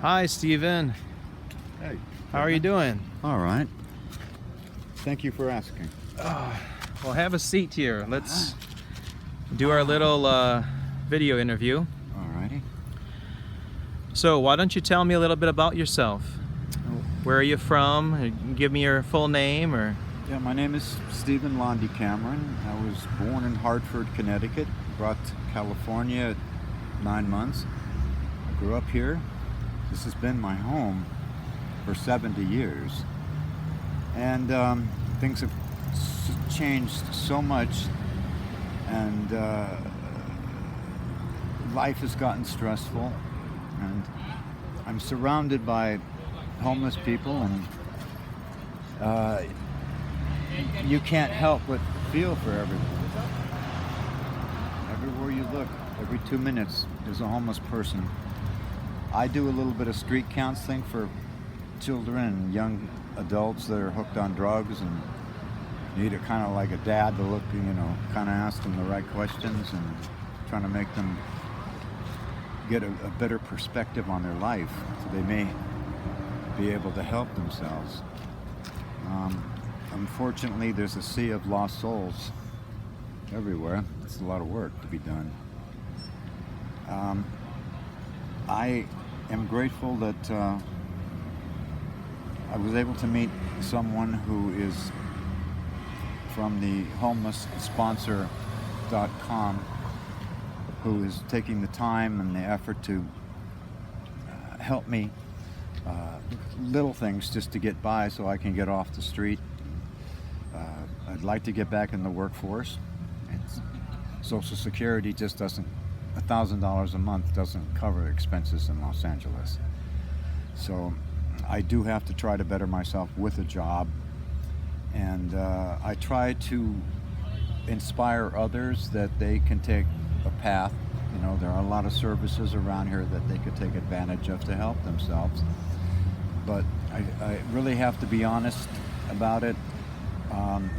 Hi, Stephen. Hey. How are you doing? All right. Thank you for asking. Well, have a seat here. Let's do our little video interview. All righty. So, why don't you tell me a little bit about yourself? Where are you from? Give me your full name, or... Yeah, my name is Stephen Londy Cameron. I was born in Hartford, Connecticut, brought to California at 9 months. I grew up here. This has been my home for 70 years. And things have changed so much, and life has gotten stressful, and I'm surrounded by homeless people, and you can't help but feel for everyone. Everywhere you look, every 2 minutes, there's a homeless person. I do a little bit of street counseling for children and young adults that are hooked on drugs and need a kind of like a dad to look, kind of ask them the right questions and trying to make them get a better perspective on their life so they may be able to help themselves. Unfortunately, there's a sea of lost souls everywhere. It's a lot of work to be done. I am grateful that I was able to meet someone who is from the homelesssponsor.com, who is taking the time and the effort to help me little things just to get by so I can get off the street. I'd like to get back in the workforce. Social Security just doesn't, $1,000 a month doesn't cover expenses in Los Angeles. So I do have to try to better myself with a job, and I try to inspire others that they can take a path. There are a lot of services around here that they could take advantage of to help themselves, but I really have to be honest about it.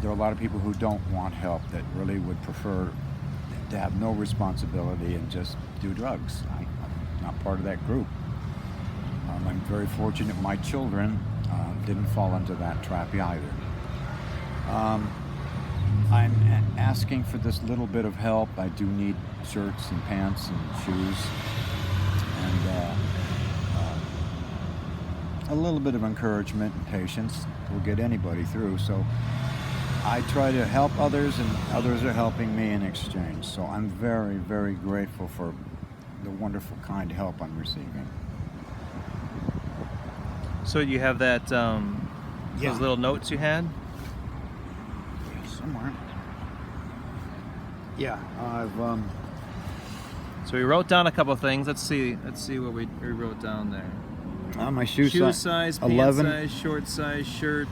There are a lot of people who don't want help, that really would prefer to have no responsibility and just do drugs. I'm not part of that group. I'm very fortunate my children didn't fall into that trap either. I'm asking for this little bit of help. I do need shirts and pants and shoes, and a little bit of encouragement and patience will get anybody through. So I try to help others, and others are helping me in exchange. So I'm very, very grateful for the wonderful, kind help I'm receiving. So you have that, those little notes you had? Yeah, somewhere. Yeah, I've So we wrote down a couple things. Let's see what we wrote down there. My shoe size, 11, pant size, short size, shirt,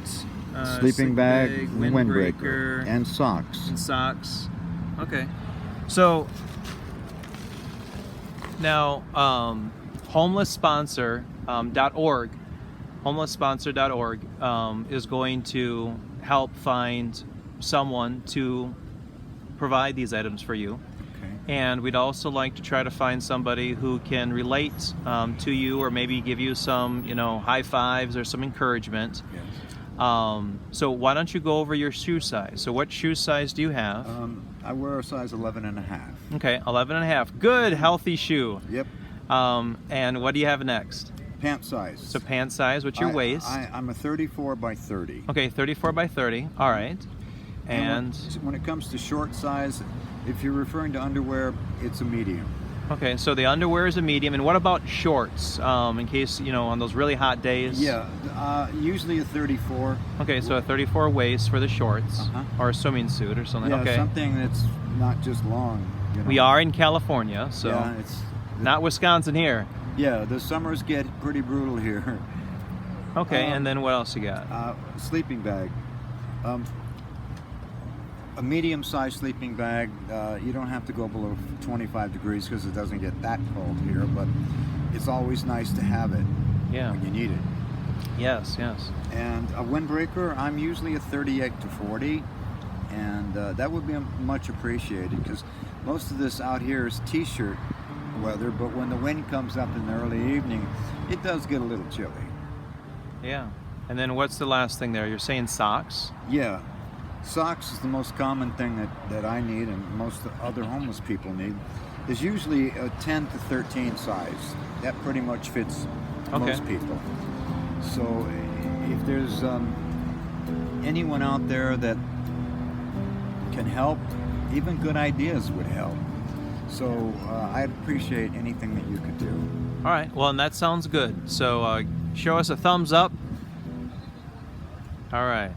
sleeping bag, windbreaker, and socks. Okay. So now homelesssponsor.org is going to help find someone to provide these items for you. And we'd also like to try to find somebody who can relate to you, or maybe give you some, high fives or some encouragement. Yes. So why don't you go over your shoe size? So what shoe size do you have? I wear a size 11.5. Okay, 11.5. Good, healthy shoe. Yep. And what do you have next? Pant size. So pant size, what's your waist? I'm a 34 by 30. Okay, 34 by 30. All right. And when it comes to short size, if you're referring to underwear, it's a medium. Okay, so the underwear is a medium. And what about shorts? In case, on those really hot days? Yeah, usually a 34. Okay, so a 34 waist for the shorts, or a swimming suit or something. Yeah, okay. Something that's not just long. We are in California, so yeah, not Wisconsin here. Yeah, the summers get pretty brutal here. Okay, and then what else you got? Sleeping bag. A medium-sized sleeping bag. You don't have to go below 25 degrees because it doesn't get that cold here, but it's always nice to have it when you need it. Yes. And a windbreaker, I'm usually a 38 to 40, and that would be much appreciated, because most of this out here is t-shirt weather, but when the wind comes up in the early evening, it does get a little chilly. Yeah. And then what's the last thing there? You're saying socks? Yeah, socks is the most common thing that I need and most other homeless people need. Is usually a 10 to 13 size. That pretty much fits most people. So if there's anyone out there that can help, even good ideas would help. So I'd appreciate anything that you could do. All right. Well, and that sounds good. So show us a thumbs up. All right.